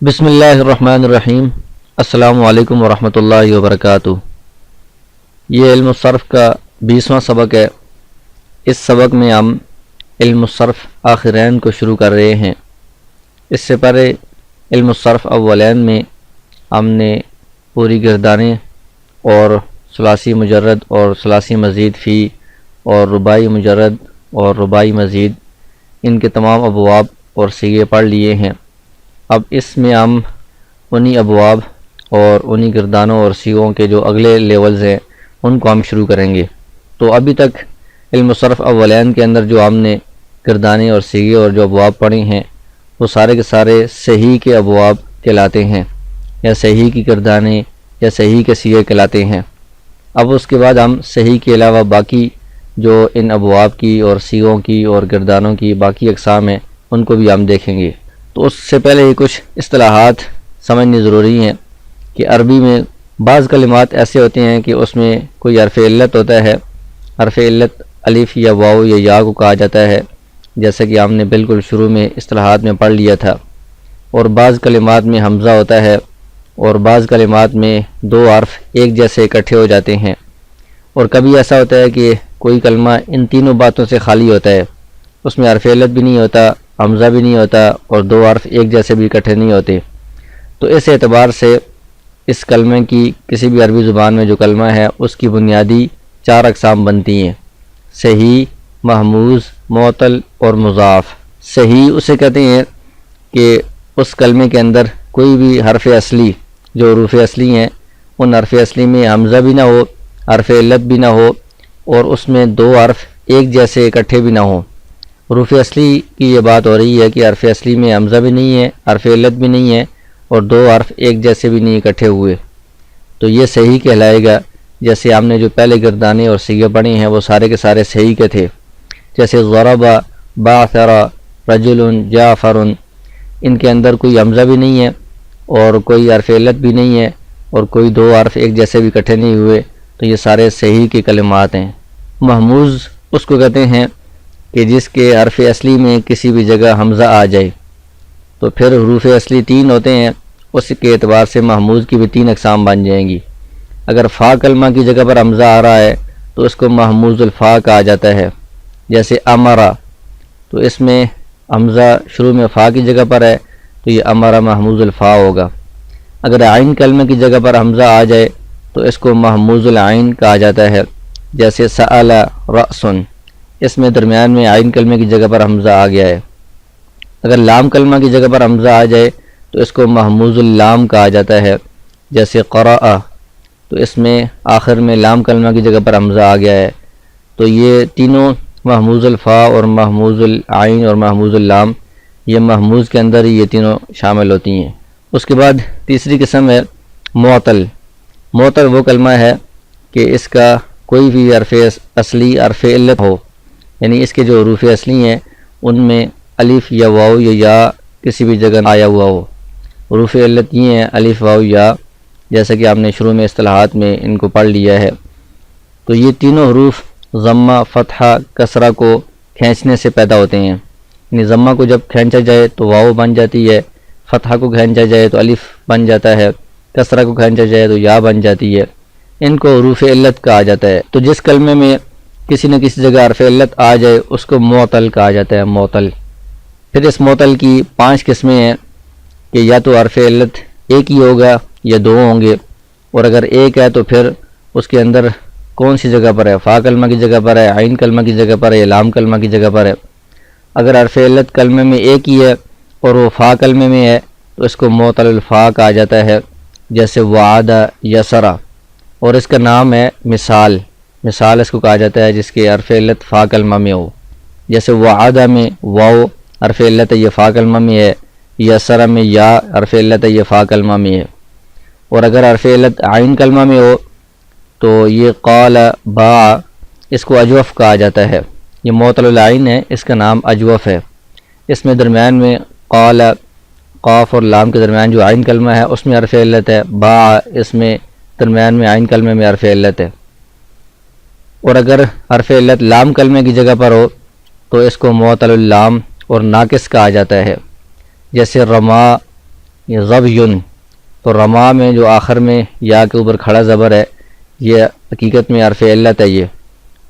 بسم اللہ الرحمن الرحیم۔ السلام علیکم ورحمۃ اللہ وبرکاتہ۔ یہ علم الصرف کا 20واں سبق ہے۔ اس سبق میں ہم علم الصرف آخرین کو شروع کر رہے ہیں۔ اس سے پہلے علم الصرف اولین میں ہم نے پوری گردانیں اور ثلاثی مجرد اور ثلاثی مزید فی اور رباعی مجرد اور رباعی مزید ان کے تمام ابواب اور صیغے پڑھ لیے ہیں۔ اب اس میں ہم انہی ابواب اور انہی گردانوں اور صیغوں کے جو اگلے لیولز ہیں ان کو ہم شروع کریں گے۔ تو ابھی تک علم الصرف اولین کے اندر جو ہم نے گردانیں اور صیغے اور جو ابواب پڑھے ہیں وہ سارے کے سارے صحیح کے ابواب کہلاتے ہیں، یا صحیح کی گردانیں یا صحیح کے صیغے کہلاتے ہیں۔ اب اس کے بعد ہم صحیح کے علاوہ باقی جو ان ابواب کی اور صیغوں کی اور گردانوں کی باقی اقسام ہیں ان کو بھی ہم دیکھیں گے۔ تو اس سے پہلے یہ کچھ اصطلاحات سمجھنی ضروری ہیں کہ عربی میں بعض کلمات ایسے ہوتے ہیں کہ اس میں کوئی حرف علت ہوتا ہے۔ حرف علت الف یا واو یا یا کو کہا جاتا ہے، جیسے کہ ہم نے بالکل شروع میں اصطلاحات میں پڑھ لیا تھا۔ اور بعض کلمات میں حمزہ ہوتا ہے، اور بعض کلمات میں دو حرف ایک جیسے اکٹھے ہو جاتے ہیں۔ اور کبھی ایسا ہوتا ہے کہ کوئی کلمہ ان تینوں باتوں سے خالی ہوتا ہے، اس میں حرف علت بھی نہیں ہوتا، حمزہ بھی نہیں ہوتا، اور دو حرف ایک جیسے بھی اکٹھے نہیں ہوتے۔ تو اس اعتبار سے اس کلمے کی کسی بھی عربی زبان میں جو کلمہ ہے اس کی بنیادی چار اقسام بنتی ہیں: صحیح، محموز، معطل اور مضاف۔ صحیح اسے کہتے ہیں کہ اس کلمے کے اندر کوئی بھی حرف اصلی جو حروف اصلی ہیں ان حرف اصلی میں حمزہ بھی نہ ہو، حرف علت بھی نہ ہو، اور اس میں دو حرف ایک جیسے اکٹھے بھی نہ ہوں۔ حروف اصلی کی یہ بات ہو رہی ہے کہ حرف اصلی میں حمزہ بھی نہیں ہے، حرف علت بھی نہیں ہے، اور دو حرف ایک جیسے بھی نہیں اکٹھے ہوئے، تو یہ صحیح کہلائے گا۔ جیسے ہم نے جو پہلے گردانے اور صیغے پڑھے ہیں وہ سارے کے سارے صحیح کے تھے، جیسے ضرب، بعثر، رجل، جعفر، ان کے اندر کوئی حمزہ بھی نہیں ہے اور کوئی حرف علت بھی نہیں ہے اور کوئی دو حرف ایک جیسے بھی اکٹھے نہیں ہوئے، تو یہ سارے صحیح کے کلمات ہیں۔ محموز اس کو کہتے ہیں کہ جس کے حرف اصلی میں کسی بھی جگہ حمزہ آ جائے۔ تو پھر حروف اصلی تین ہوتے ہیں، اس کے اعتبار سے محموز کی بھی تین اقسام بن جائیں گی۔ اگر فا کلمہ کی جگہ پر حمزہ آ رہا ہے تو اس کو محموز الفا کہا جاتا ہے، جیسے امرا، تو اس میں حمزہ شروع میں فا کی جگہ پر ہے تو یہ امرا محموز الفا ہوگا۔ اگر عین کلمہ کی جگہ پر حمزہ آ جائے تو اس کو محموز العین کہا جاتا ہے، جیسے سأل رأس، اس میں درمیان میں عین کلمے کی جگہ پر حمزہ آ گیا ہے۔ اگر لام کلمہ کی جگہ پر حمزہ آ جائے تو اس کو محموز اللام کہا جاتا ہے، جیسے قرأ، تو اس میں آخر میں لام کلمہ کی جگہ پر حمزہ آ گیا ہے۔ تو یہ تینوں محموز الفا اور محموز العین اور محموز اللام، یہ محموز کے اندر ہی یہ تینوں شامل ہوتی ہیں۔ اس کے بعد تیسری قسم ہے معطل۔ معطل وہ کلمہ ہے کہ اس کا کوئی بھی حرف اصلی حرف علت ہو، یعنی اس کے جو حروف اصلی ہیں ان میں الف یا واو یا یا کسی بھی جگہ آیا ہوا ہو۔ حروف علت یہ ہیں الف، واو، یا، جیسا کہ آپ نے شروع میں اصطلاحات میں ان کو پڑھ لیا ہے۔ تو یہ تینوں حروف ضمہ، فتحہ، کسرہ کو کھینچنے سے پیدا ہوتے ہیں، یعنی ضمہ کو جب کھینچا جائے تو واو بن جاتی ہے، فتحہ کو کھینچا جائے تو الف بن جاتا ہے، کسرہ کو کھینچا جائے تو یا بن جاتی ہے۔ ان کو حروف علت کہا جاتا ہے۔ تو جس کلمے میں کسی نہ کسی جگہ حرف علت آ جائے اس کو معطل کہا جاتا ہے، معطل۔ پھر اس معطل کی 5 قسمیں ہیں کہ یا تو حرف علت ایک ہی ہوگا یا دو ہوں گے، اور اگر ایک ہے تو پھر اس کے اندر کون سی جگہ پر ہے، فا کلمہ کی جگہ پر ہے، عین کلمہ کی جگہ پر ہے، یا لام کلمہ کی جگہ پر ہے۔ اگر حرف علت کلمے میں ایک ہی ہے اور وہ فا کلمے میں ہے تو اس کو معطل الفا کہا جاتا ہے، جیسے وعد، یسرا، اور اس کا نام ہے مثال۔ مثال اس کو کہا جاتا ہے جس کے حرف علت فا کلمہ میں ہو، جیسے وعد میں واو حرف علت ہے، یہ فا کلمہ میں ہے، یسرا میں یا حرف علت ہے، یہ فا کلمہ میں ہے۔ اور اگر حرف علت عین کلمہ میں ہو تو یہ قال، باع، اس کو اجوف کہا جاتا ہے۔ یہ معطل العین ہے، اس کا نام اجوف ہے۔ اس میں درمیان میں قال، قاف اور لام کے درمیان جو عین کلمہ ہے اس میں حرف علت ہے، باع، اس میں درمیان میں عین کلمے میں حرف علت ہے۔ اور اگر حرف علت لام کلمے کی جگہ پر ہو تو اس کو معطل اللام اور ناقص کہا جاتا ہے، جیسے رما، یہ ظبیٌ، تو رما میں جو آخر میں یا کے اوپر کھڑا زبر ہے یہ حقیقت میں حرف علت ہے یہ،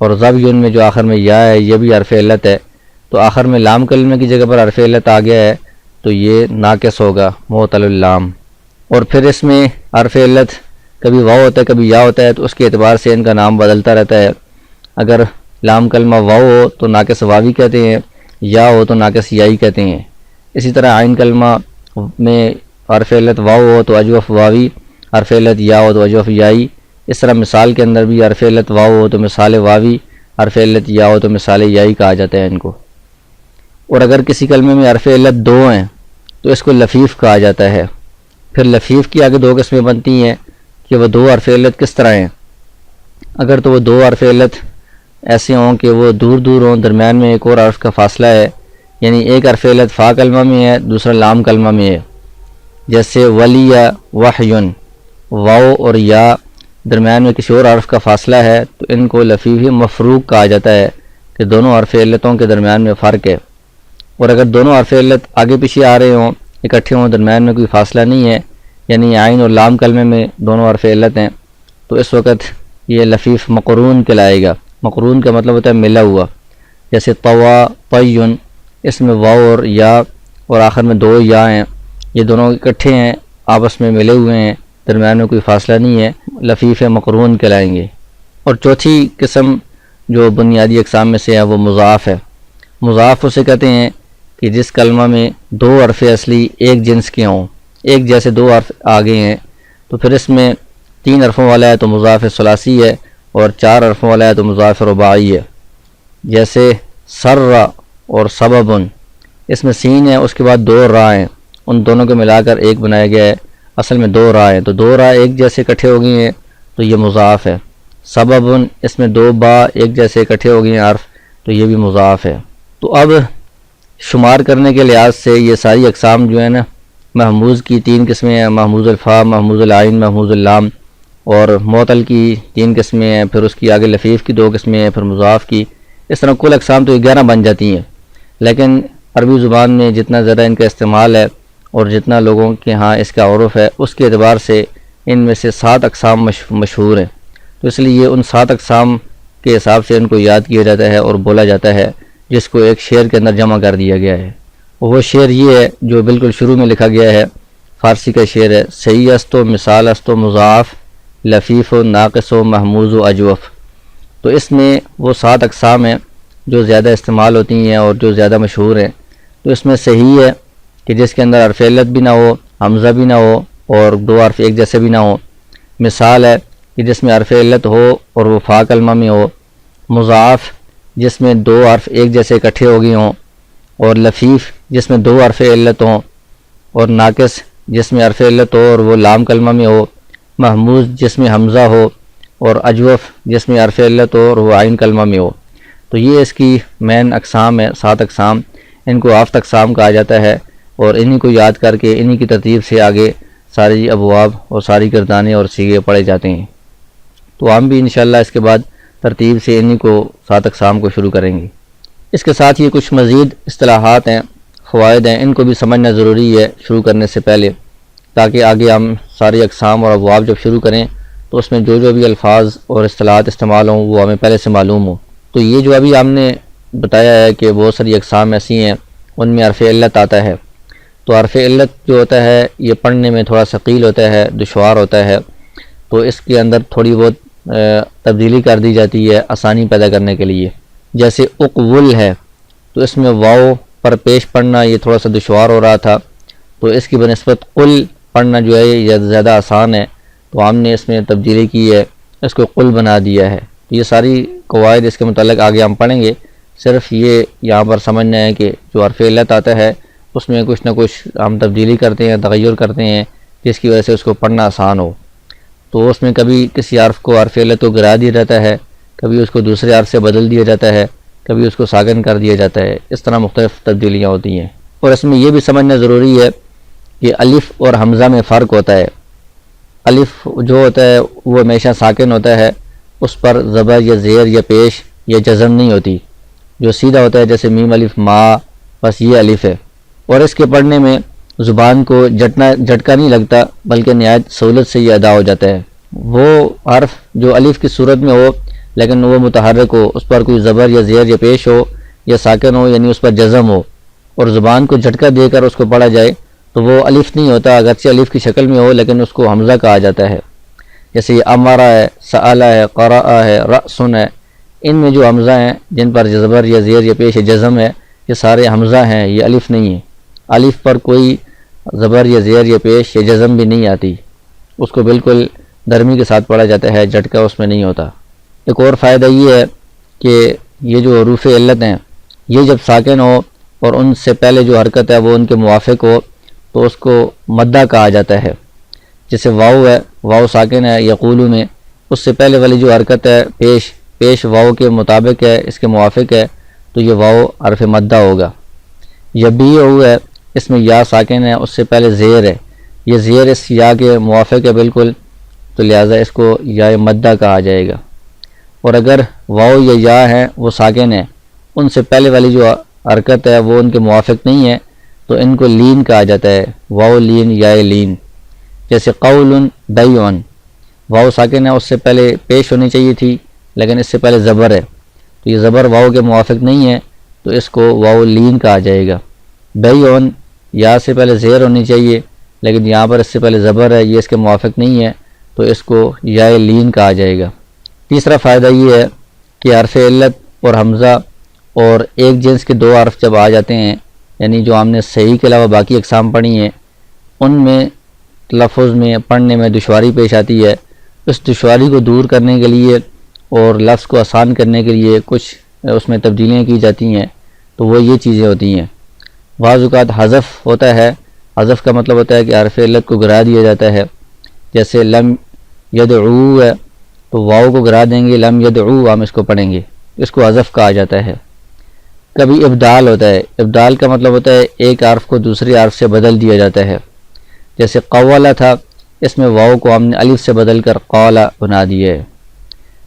اور ظبیٌ میں جو آخر میں یا ہے یہ بھی حرف علت ہے، تو آخر میں لام کلمے کی جگہ پر حرف علت آ گیا ہے تو یہ ناقص ہوگا معتل اللام۔ اور پھر اس میں حرف علت کبھی واو ہوتا ہے کبھی یا ہوتا ہے، تو اس کے اعتبار سے ان کا نام بدلتا رہتا ہے۔ اگر لام کلمہ واو ہو تو ناقص واوی کہتے ہیں، یا ہو تو ناقص یائی کہتے ہیں۔ اسی طرح عین کلمہ میں حرف علت واو ہو تو اجوف واوی، حرف علت یا ہو تو اجوف یائی۔ اس طرح مثال کے اندر بھی حرف علت واو ہو تو مثال واوی، حرف علت یا ہو تو مثال یائی کہا جاتا ہے ان کو۔ اور اگر کسی کلمے میں حرف علت دو ہیں تو اس کو لفیف کہا جاتا ہے۔ پھر لفیف کی آگے دو قسمیں بنتی ہیں کہ وہ دو حرف علت کس طرح ہیں۔ اگر تو وہ دو حرف علت ایسے ہوں کہ وہ دور دور ہوں، درمیان میں ایک اور حرف کا فاصلہ ہے، یعنی ایک حرف علت فا کلمہ میں ہے دوسرا لام کلمہ میں ہے، جیسے ولی یا وحیٌ، واو اور یا درمیان میں کسی اور حرف کا فاصلہ ہے تو ان کو لفیف مفروق کہا جاتا ہے کہ دونوں حرف علتوں کے درمیان میں فرق ہے۔ اور اگر دونوں حرف علت آگے پیچھے آ رہے ہوں، اکٹھے ہوں، درمیان میں کوئی فاصلہ نہیں ہے، یعنی عین اور لام کلمے میں دونوں حرف علت ہیں، تو اس وقت یہ لفیف مقرون کہلائے گا۔ مقرون کا مطلب ہوتا ہے ملا ہوا، جیسے طوا طیٌ، اس میں واو اور یا اور آخر میں دو یا ہیں، یہ دونوں اکٹھے ہیں، آپس میں ملے ہوئے ہیں، درمیان میں کوئی فاصلہ نہیں ہے، لفیف مقرون کہلائیں گے۔ اور چوتھی قسم جو بنیادی اقسام میں سے ہے وہ مضاف ہے۔ مضاف اسے کہتے ہیں کہ جس کلمہ میں دو حرف اصلی ایک جنس کے ہوں، ایک جیسے دو حرف آگے ہیں، تو پھر اس میں تین حرفوں والا ہے تو مضاف ثلاثی ہے، اور چار حرفوں والا ہے تو مضاف رباعی ہے، جیسے سر اور سببٌ، اس میں سین ہے اس کے بعد دو را ہیں، ان دونوں کو ملا کر ایک بنایا گیا ہے، اصل میں دو را ہیں تو دو را ایک جیسے اکٹھے ہو گئے ہیں تو یہ مضاف ہے۔ سببٌ، اس میں دو با ایک جیسے اکٹھے ہو گئے ہیں حرف تو یہ بھی مضاف ہے۔ تو اب شمار کرنے کے لحاظ سے یہ ساری اقسام جو ہیں نا، محموز کی تین قسمیں ہیں، محموز الفا، محموز العین، محموز اللام، اور معطل کی تین قسمیں ہیں، پھر اس کی آگے لفیف کی دو قسمیں ہیں، پھر مضاف کی، اس طرح کل اقسام تو 11 بن جاتی ہیں۔ لیکن عربی زبان میں جتنا زیادہ ان کا استعمال ہے اور جتنا لوگوں کے ہاں اس کا عرف ہے، اس کے اعتبار سے ان میں سے 7 اقسام مشہور ہیں، تو اس لیے ان 7 اقسام کے حساب سے ان کو یاد کیا جاتا ہے اور بولا جاتا ہے، جس کو ایک شعر کے اندر جمع کر دیا گیا ہے۔ وہ شعر یہ ہے جو بالکل شروع میں لکھا گیا ہے، فارسی کا شعر ہے، صحیح است و مثال است و مضاف، لفیف و ناقص و محموز و اجوف۔ تو اس میں وہ 7 اقسام ہیں جو زیادہ استعمال ہوتی ہیں اور جو زیادہ مشہور ہیں۔ تو اس میں صحیح ہے کہ جس کے اندر حرف علت بھی نہ ہو، حمزہ بھی نہ ہو اور دو حرف ایک جیسے بھی نہ ہو۔ مثال ہے کہ جس میں حرف علت ہو اور وہ فا کلمہ میں ہو۔ مضاف، جس میں دو حرف ایک جیسے اکٹھے ہو گئے ہوں، اور لفیف جس میں دو حرف علت ہوں، اور ناقص جس میں حرف علت ہو اور وہ لام کلمہ میں ہو، محموز جس میں حمزہ ہو، اور اجوف جس میں حرف علت ہو اور وہ عین کلمہ میں ہو۔ تو یہ اس کی مین اقسام ہے، 7 اقسام، ان کو آفت اقسام کہا جاتا ہے، اور انہی کو یاد کر کے انہی کی ترتیب سے آگے ساری ابواب اور ساری گردانے اور صیغے پڑھے جاتے ہیں۔ تو ہم بھی انشاءاللہ اس کے بعد ترتیب سے انہی کو 7 اقسام کو شروع کریں گے۔ اس کے ساتھ یہ کچھ مزید اصطلاحات ہیں، فوائد ہیں، ان کو بھی سمجھنا ضروری ہے شروع کرنے سے پہلے، تاکہ آگے ہم سارے اقسام اور ابواب جب شروع کریں تو اس میں جو بھی الفاظ اور اصطلاحات استعمال ہوں وہ ہمیں پہلے سے معلوم ہو۔ تو یہ جو ابھی ہم نے بتایا ہے کہ بہت ساری اقسام ایسی ہیں ان میں حرف علت آتا ہے، تو حرف علت جو ہوتا ہے یہ پڑھنے میں تھوڑا ثقیل ہوتا ہے، دشوار ہوتا ہے، تو اس کے اندر تھوڑی بہت تبدیلی کر دی جاتی ہے آسانی پیدا کرنے کے لیے۔ جیسے اقول ہے تو اس میں واو پر پیش پڑھنا یہ تھوڑا سا دشوار ہو رہا تھا، تو اس کی بنسبت قل پڑھنا جو ہے یہ زیادہ آسان ہے، تو ہم نے اس میں تبدیلی کی ہے، اس کو قل بنا دیا ہے۔ یہ ساری قواعد اس کے متعلق آگے ہم پڑھیں گے، صرف یہ یہاں پر سمجھنا ہے کہ جو حرف علت آتا ہے اس میں کچھ نہ کچھ ہم تبدیلی کرتے ہیں، تغیر کرتے ہیں، جس کی وجہ سے اس کو پڑھنا آسان ہو۔ تو اس میں کبھی کسی حرف کو حرف علت کو گرا دیا جاتا ہے، کبھی اس کو دوسرے حرف سے بدل دیا جاتا ہے، کبھی اس کو ساکن کر دیا جاتا ہے، اس طرح مختلف تبدیلیاں ہوتی ہیں۔ اور اس میں یہ بھی سمجھنا ضروری ہے کہ الف اور حمزہ میں فرق ہوتا ہے۔ الف جو ہوتا ہے وہ ہمیشہ ساکن ہوتا ہے، اس پر زبر یا زیر یا پیش یا جزم نہیں ہوتی، جو سیدھا ہوتا ہے جیسے میم الف ما، بس یہ الف ہے۔ اور اس کے پڑھنے میں زبان کو جھٹکا نہیں لگتا بلکہ نہایت سہولت سے یہ ادا ہو جاتا ہے۔ وہ حرف جو الف کی صورت میں ہو لیکن وہ متحرک ہو، اس پر کوئی زبر یا زیر یا پیش ہو یا ساکن ہو، یعنی اس پر جزم ہو، اور زبان کو جھٹکا دے کر اس کو پڑھا جائے تو وہ الف نہیں ہوتا، اگرچہ الف کی شکل میں ہو لیکن اس کو حمزہ کہا جاتا ہے۔ جیسے یہ امارہ ہے، سآلہ ہے، قرأ ہے، رأسن ہے، ان میں جو حمزہ ہیں جن پر زبر یا زیر یا پیش یا جزم ہے یہ سارے حمزہ ہیں، یہ الف نہیں ہے۔ الف پر کوئی زبر یا زیر یا پیش یا جزم بھی نہیں آتی، اس کو بالکل نرمی کے ساتھ پڑھا جاتا ہے، جھٹکا اس میں نہیں ہوتا۔ ایک اور فائدہ یہ ہے کہ یہ جو حروف علت ہیں یہ جب ساکن ہو اور ان سے پہلے جو حرکت ہے وہ ان کے موافق ہو تو اس کو مدہ کہا جاتا ہے۔ جیسے واو ہے، واو ساکن ہے یقولو میں، اس سے پہلے والی جو حرکت ہے پیش واو کے مطابق ہے، اس کے موافق ہے، تو یہ واو حرف مدہ ہوگا۔ یبیعو ہے، اس میں یا ساکن ہے، اس سے پہلے زیر ہے، یہ زیر اس یا کے موافق ہے بالکل، تو لہٰذا اس کو یا مدہ کہا جائے گا۔ اور اگر واو یا یا ہے وہ ساکن ہے، ان سے پہلے والی جو حرکت ہے وہ ان کے موافق نہیں ہے تو ان کو لین کہا جاتا ہے، واو لین یا لین۔ جیسے قول بیعن، واو ساکن ہے، اس سے پہلے پیش ہونی چاہیے تھی لیکن اس سے پہلے زبر ہے، تو یہ زبر واو کے موافق نہیں ہے تو اس کو واو لین کہا جائے گا۔ بیعن، یا سے پہلے زیر ہونی چاہیے لیکن یہاں پر اس سے پہلے زبر ہے، یہ اس کے موافق نہیں ہے تو اس کو یا لین کہا جائے گا۔ تیسرا فائدہ یہ ہے کہ حرف علت اور حمزہ اور ایک جنس کے دو حرف جب آ جاتے ہیں، یعنی جو ہم نے صحیح کے علاوہ باقی اقسام پڑھی ہیں ان میں تلفظ میں پڑھنے میں دشواری پیش آتی ہے، اس دشواری کو دور کرنے کے لیے اور لفظ کو آسان کرنے کے لیے کچھ اس میں تبدیلیاں کی جاتی ہیں، تو وہ یہ چیزیں ہوتی ہیں۔ بعض اوقات حذف ہوتا ہے، حذف کا مطلب ہوتا ہے کہ حرف علت کو گرا دیا جاتا ہے، جیسے لم یدعو ہے تو واو کو گرا دیں گے، لم یدعو ہم اس کو پڑھیں گے، اس کو حذف کہا جاتا ہے۔ کبھی ابدال ہوتا ہے، ابدال کا مطلب ہوتا ہے ایک حرف کو دوسرے حرف سے بدل دیا جاتا ہے، جیسے قولا تھا، اس میں واو کو ہم نے الف سے بدل کر قولا بنا دیا ہے۔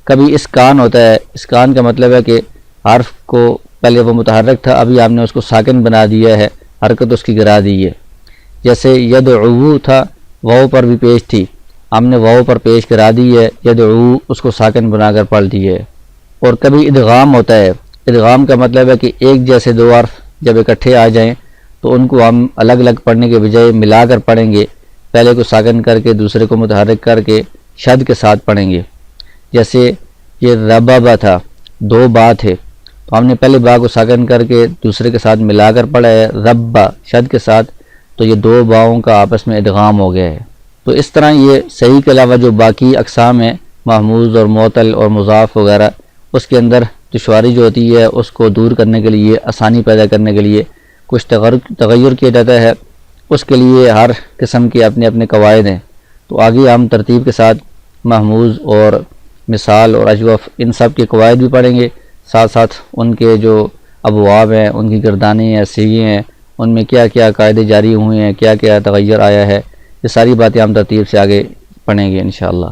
کبھی اسکان ہوتا ہے، اسکان کا مطلب ہے کہ حرف کو پہلے وہ متحرک تھا، ابھی ہم نے اس کو ساکن بنا دیا ہے، حرکت اس کی گرا دی ہے۔ جیسے یدعو تھا، واو پر بھی پیش تھی، ہم نے واو پر پیش کرا دی ہے، یدعو اس کو ساکن بنا کر پڑھ دی ہے۔ اور کبھی ادغام ہوتا ہے، ادغام کا مطلب ہے کہ ایک جیسے دو حرف جب اکٹھے آ جائیں تو ان کو ہم الگ الگ پڑھنے کے بجائے ملا کر پڑھیں گے، پہلے کو ساکن کر کے دوسرے کو متحرک کر کے شد کے ساتھ پڑھیں گے۔ جیسے یہ ربابا تھا، دو با تھے، تو ہم نے پہلے با کو ساکن کر کے دوسرے کے ساتھ ملا کر پڑھا ہے ربا شد کے ساتھ، تو یہ دو باؤں کا آپس میں ادغام ہو گیا ہے۔ تو اس طرح یہ صحیح کے علاوہ جو باقی اقسام ہیں، محموز اور معطل اور مضاف وغیرہ، اس کے اندر دشواری جو ہوتی ہے اس کو دور کرنے کے لیے، آسانی پیدا کرنے کے لیے کچھ تغیر کیا جاتا ہے، اس کے لیے ہر قسم کے اپنے اپنے قواعد ہیں۔ تو آگے ہم ترتیب کے ساتھ محموز اور مثال اور اجوف ان سب کے قواعد بھی پڑھیں گے، ساتھ ساتھ ان کے جو ابواب ہیں، ان کی گردانیں ہیں، صیغے ہیں، ان میں کیا کیا قاعدے جاری ہوئے ہیں، کیا کیا تغیر آیا ہے، یہ ساری باتیں ہم ترتیب سے آگے پڑھیں گے انشاءاللہ۔